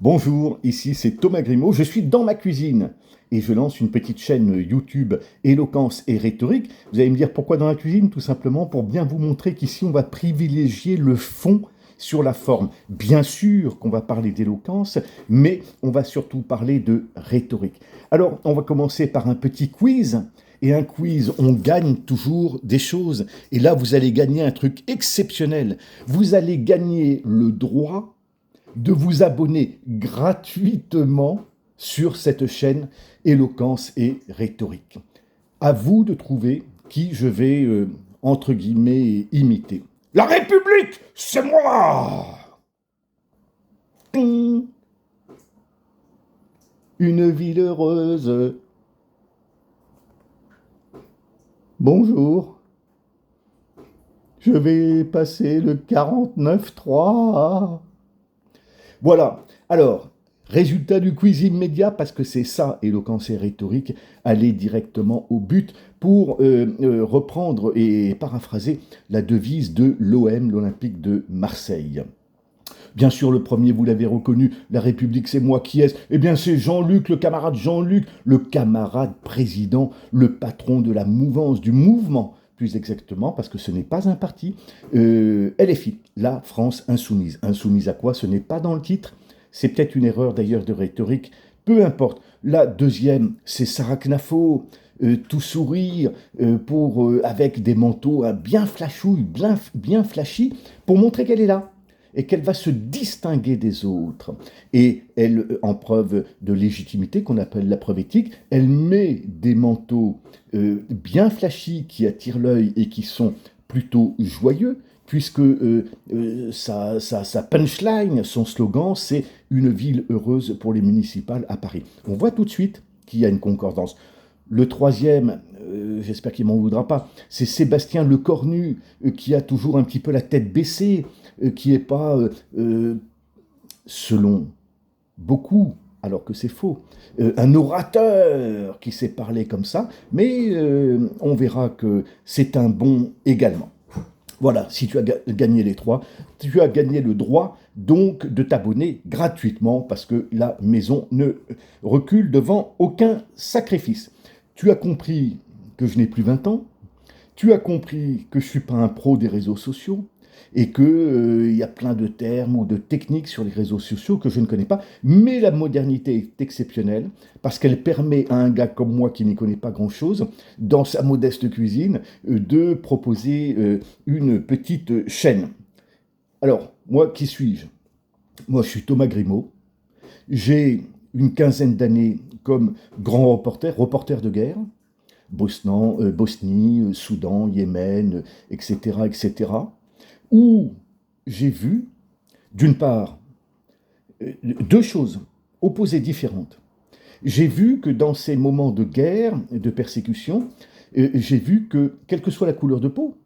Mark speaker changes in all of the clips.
Speaker 1: Bonjour, ici c'est Thomas Grimaud, je suis dans ma cuisine et je lance une petite chaîne YouTube Éloquence et rhétorique. Vous allez me dire pourquoi dans la cuisine? Tout simplement pour bien vous montrer qu'ici on va privilégier le fond sur la forme. Bien sûr qu'on va parler d'éloquence, mais on va surtout parler de rhétorique. Alors on va commencer par un petit quiz. Et un quiz, on gagne toujours des choses. Et là, vous allez gagner un truc exceptionnel. Vous allez gagner le droit de vous abonner gratuitement sur cette chaîne Éloquence et rhétorique. À vous de trouver qui je vais, entre guillemets, imiter. La République, c'est moi! Ting. Une ville heureuse. Bonjour. Je vais passer le 49.3. Voilà. Alors, résultat du quiz immédiat, parce que c'est ça, éloquence et rhétorique, aller directement au but pour reprendre et paraphraser la devise de l'OM, l'Olympique de Marseille. Bien sûr, le premier, vous l'avez reconnu, la République, c'est moi. Qui est-ce? Eh bien, c'est Jean-Luc, le camarade Jean-Luc, le camarade président, le patron de la mouvance, du mouvement, plus exactement, parce que ce n'est pas un parti. LFI, la France insoumise. Insoumise à quoi? Ce n'est pas dans le titre. C'est peut-être une erreur d'ailleurs de rhétorique. Peu importe. La deuxième, c'est Sarah Knafo. Tout sourire avec des manteaux bien flashouilles, bien flashy, pour montrer qu'elle est là et qu'elle va se distinguer des autres. Et elle, en preuve de légitimité, qu'on appelle la preuve éthique, elle met des manteaux bien flashy qui attirent l'œil et qui sont plutôt joyeux, puisque sa punchline, son slogan, c'est « Une ville heureuse pour les municipales à Paris ». On voit tout de suite qu'il y a une concordance. Le troisième, j'espère qu'il ne m'en voudra pas, c'est Sébastien Lecornu, qui a toujours un petit peu la tête baissée, qui n'est pas, selon beaucoup, alors que c'est faux, un orateur qui sait parler comme ça, mais on verra que c'est un bon également. Voilà, si tu as gagné les trois, tu as gagné le droit donc de t'abonner gratuitement parce que la maison ne recule devant aucun sacrifice. Tu as compris que je n'ai plus 20 ans, tu as compris que je ne suis pas un pro des réseaux sociaux et qu'il y a plein de termes ou de techniques sur les réseaux sociaux que je ne connais pas, mais la modernité est exceptionnelle parce qu'elle permet à un gars comme moi qui n'y connaît pas grand-chose, dans sa modeste cuisine, de proposer une petite chaîne. Alors, moi, qui suis-je? Moi, je suis Thomas Grimaud. J'ai une quinzaine d'années comme grand reporter de guerre, Bosnie, Soudan, Yémen, etc., etc., où j'ai vu, d'une part, deux choses opposées différentes. J'ai vu que dans ces moments de guerre, de persécution, j'ai vu que, quelle que soit la couleur de peau,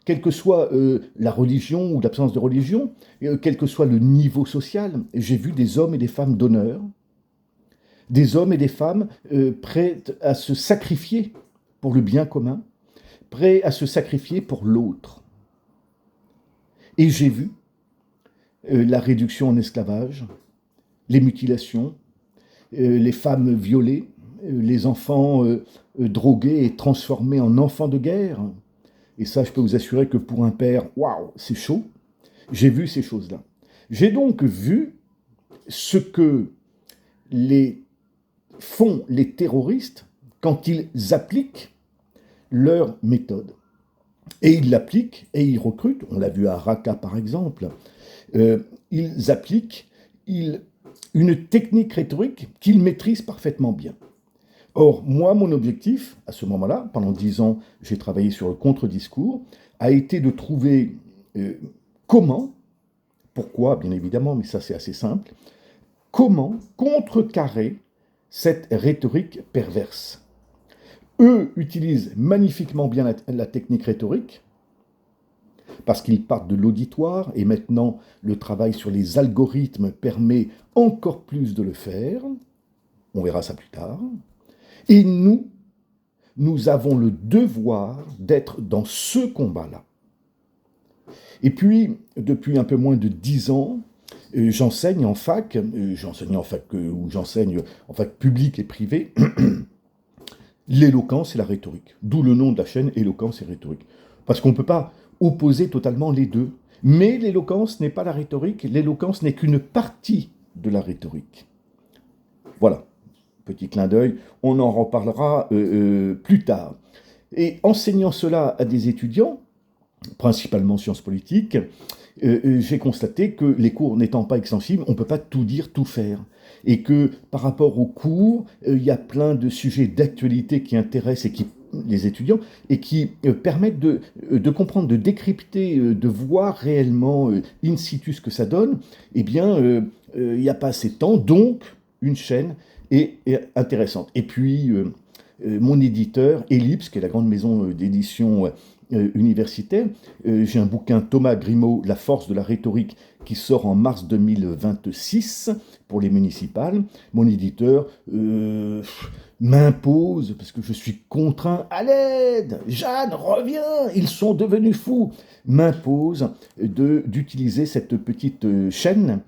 Speaker 1: quelle que soit la religion ou l'absence de religion, quel que soit le niveau social, j'ai vu des hommes et des femmes d'honneur, des hommes et des femmes prêts à se sacrifier pour le bien commun, prêts à se sacrifier pour l'autre. Et j'ai vu la réduction en esclavage, les mutilations, les femmes violées, les enfants drogués et transformés en enfants de guerre. Et ça, je peux vous assurer que pour un père, waouh, c'est chaud. J'ai vu ces choses-là. J'ai donc vu ce que font les terroristes quand ils appliquent leur méthode. Et ils l'appliquent et ils recrutent, on l'a vu à Raqqa par exemple, ils appliquent une technique rhétorique qu'ils maîtrisent parfaitement bien. Or, moi, mon objectif, à ce moment-là, pendant 10 ans, j'ai travaillé sur le contre-discours, a été de trouver comment, pourquoi, bien évidemment, mais ça c'est assez simple, comment contrecarrer cette rhétorique perverse. Eux utilisent magnifiquement bien la technique rhétorique, parce qu'ils partent de l'auditoire, et maintenant le travail sur les algorithmes permet encore plus de le faire, on verra ça plus tard, et nous avons le devoir d'être dans ce combat-là. Et puis, depuis un peu moins de 10 ans, J'enseigne en fac, ou j'enseigne en fac publique et privée, l'éloquence et la rhétorique. D'où le nom de la chaîne, éloquence et rhétorique. Parce qu'on ne peut pas opposer totalement les deux. Mais l'éloquence n'est pas la rhétorique, l'éloquence n'est qu'une partie de la rhétorique. Voilà, petit clin d'œil, on en reparlera plus tard. Et enseignant cela à des étudiants, principalement sciences politiques, j'ai constaté que les cours n'étant pas extensibles, on ne peut pas tout dire, tout faire. Et que par rapport aux cours, il y a plein de sujets d'actualité qui intéressent les étudiants et qui permettent de comprendre, de décrypter, de voir réellement in situ ce que ça donne. Eh bien, il n'y a pas assez de temps, donc une chaîne est intéressante. Et puis, mon éditeur, Ellipse, qui est la grande maison d'édition universitaire. J'ai un bouquin Thomas Grimaud, La force de la rhétorique, qui sort en mars 2026 pour les municipales. Mon éditeur m'impose, parce que je suis contraint, à l'aide, Jeanne, reviens, ils sont devenus fous, m'impose d'utiliser cette petite chaîne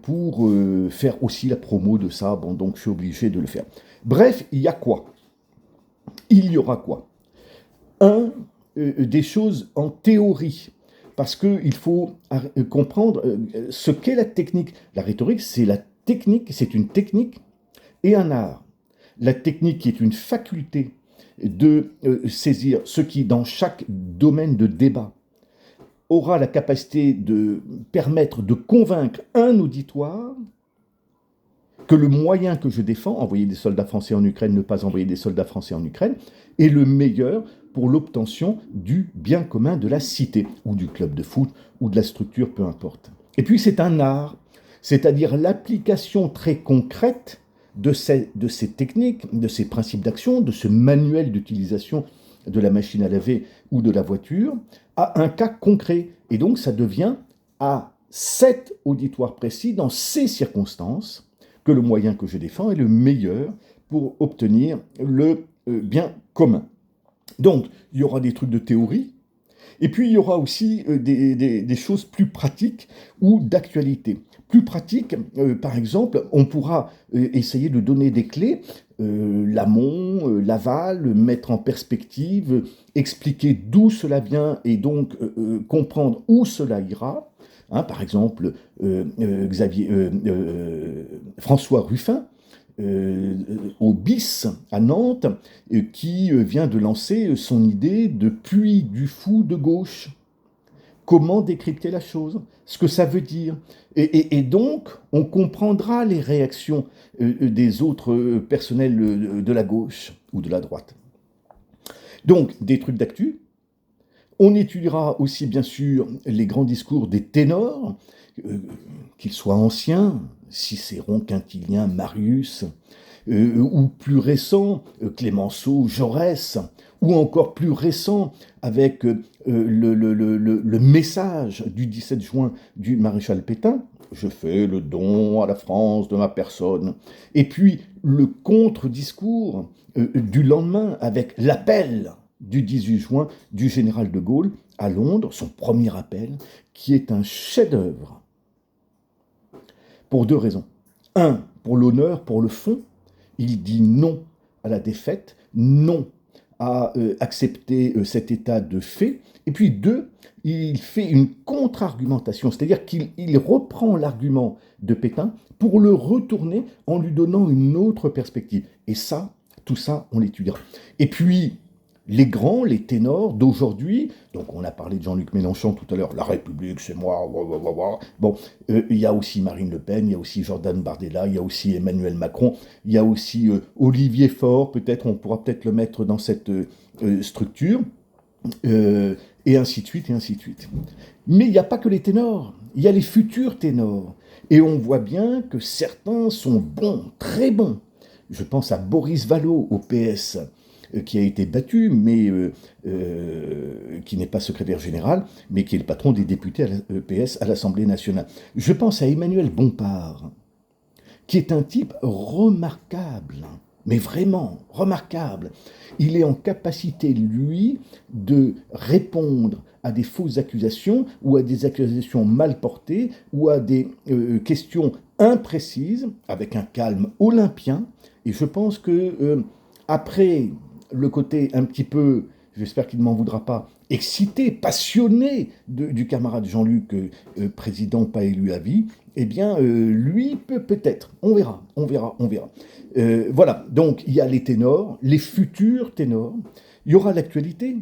Speaker 1: pour faire aussi la promo de ça. Bon, donc je suis obligé de le faire. Bref, il y a quoi? Il y aura quoi? Des choses en théorie, parce qu'il faut comprendre ce qu'est la technique. La rhétorique, c'est la technique, c'est une technique et un art. La technique qui est une faculté de saisir ce qui, dans chaque domaine de débat, aura la capacité de permettre de convaincre un auditoire que le moyen que je défends, envoyer des soldats français en Ukraine, ne pas envoyer des soldats français en Ukraine, est le meilleur pour l'obtention du bien commun de la cité, ou du club de foot, ou de la structure, peu importe. Et puis c'est un art, c'est-à-dire l'application très concrète de ces techniques, de ces principes d'action, de ce manuel d'utilisation de la machine à laver ou de la voiture, à un cas concret. Et donc ça devient à cet auditoire précis, dans ces circonstances, que le moyen que je défends est le meilleur pour obtenir le bien commun. Donc, il y aura des trucs de théorie, et puis il y aura aussi des choses plus pratiques ou d'actualité. Plus pratique, par exemple, on pourra essayer de donner des clés, l'amont, l'aval, mettre en perspective, expliquer d'où cela vient et donc comprendre où cela ira. Hein, par exemple, François Ruffin, au BIS à Nantes, qui vient de lancer son idée de puits du fou de gauche. Comment décrypter la chose, ce que ça veut dire. Et donc, on comprendra les réactions des autres personnels de la gauche ou de la droite. Donc, des trucs d'actu. On étudiera aussi, bien sûr, les grands discours des ténors, qu'ils soient anciens, Cicéron, Quintilien, Marius, ou plus récents, Clémenceau, Jaurès, ou encore plus récents, avec le message du 17 juin du maréchal Pétain, je fais le don à la France de ma personne, et puis le contre-discours du lendemain, avec l'appel du 18 juin du général de Gaulle à Londres, son premier appel, qui est un chef-d'œuvre. Pour deux raisons. Un, pour l'honneur, pour le fond, il dit non à la défaite, non à accepter cet état de fait. Et puis deux, il fait une contre-argumentation, c'est-à-dire qu'il reprend l'argument de Pétain pour le retourner en lui donnant une autre perspective. Et ça, tout ça, on l'étudiera. Et puis, les grands, les ténors d'aujourd'hui, donc on a parlé de Jean-Luc Mélenchon tout à l'heure, la République, c'est moi, bon, il y a aussi Marine Le Pen, il y a aussi Jordan Bardella, il y a aussi Emmanuel Macron, il y a aussi Olivier Faure, peut-être, on pourra peut-être le mettre dans cette structure, et ainsi de suite, et ainsi de suite. Mais il n'y a pas que les ténors, il y a les futurs ténors, et on voit bien que certains sont bons, très bons. Je pense à Boris Vallaud au PS, qui a été battu, mais qui n'est pas secrétaire général, mais qui est le patron des députés à la PS à l'Assemblée nationale. Je pense à Emmanuel Bompard, qui est un type remarquable, mais vraiment remarquable. Il est en capacité, lui, de répondre à des fausses accusations ou à des accusations mal portées ou à des questions imprécises avec un calme olympien. Et je pense que après le côté un petit peu, j'espère qu'il ne m'en voudra pas, excité, passionné du camarade Jean-Luc, président pas élu à vie, eh bien, lui peut-être, on verra, on verra, on verra. Voilà, donc il y a les ténors, les futurs ténors, il y aura l'actualité,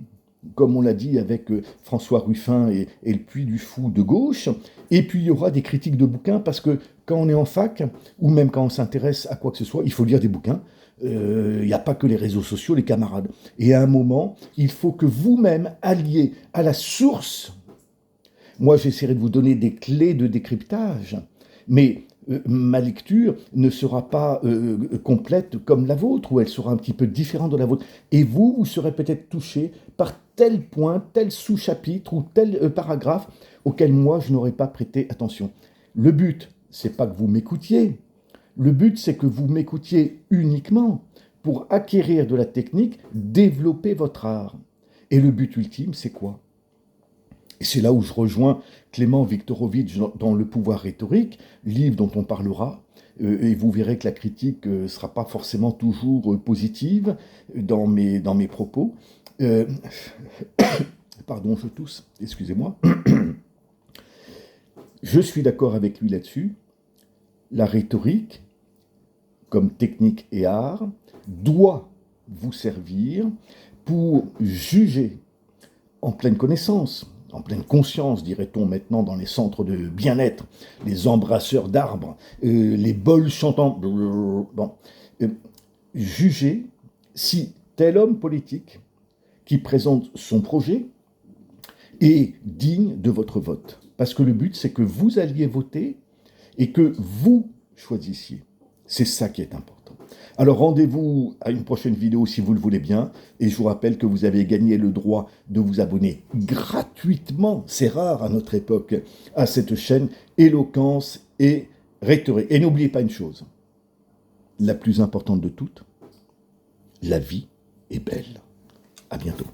Speaker 1: comme on l'a dit avec François Ruffin et le Puy du Fou de gauche, et puis il y aura des critiques de bouquins, parce que quand on est en fac, ou même quand on s'intéresse à quoi que ce soit, il faut lire des bouquins. Il n'y a pas que les réseaux sociaux, les camarades. Et à un moment, il faut que vous-même alliez à la source. Moi, j'essaierai de vous donner des clés de décryptage, mais ma lecture ne sera pas complète comme la vôtre, ou elle sera un petit peu différente de la vôtre. Et vous serez peut-être touché par tel point, tel sous-chapitre ou tel paragraphe auquel moi, je n'aurais pas prêté attention. Le but, c'est pas que vous m'écoutiez. Le but, c'est que vous m'écoutiez uniquement pour acquérir de la technique, développer votre art. Et le but ultime, c'est quoi? Et c'est là où je rejoins Clément Viktorovitch dans Le pouvoir rhétorique, livre dont on parlera, et vous verrez que la critique ne sera pas forcément toujours positive dans mes propos. Pardon, je tousse, excusez-moi. Je suis d'accord avec lui là-dessus. La rhétorique, comme technique et art, doit vous servir pour juger en pleine connaissance, en pleine conscience, dirait-on maintenant dans les centres de bien-être, les embrasseurs d'arbres, les bols chantants, bon, juger si tel homme politique qui présente son projet est digne de votre vote. Parce que le but, c'est que vous alliez voter et que vous choisissiez. C'est ça qui est important. Alors rendez-vous à une prochaine vidéo si vous le voulez bien, et je vous rappelle que vous avez gagné le droit de vous abonner gratuitement, c'est rare à notre époque, à cette chaîne Éloquence et Rhétorique. Et n'oubliez pas une chose, la plus importante de toutes, la vie est belle. À bientôt.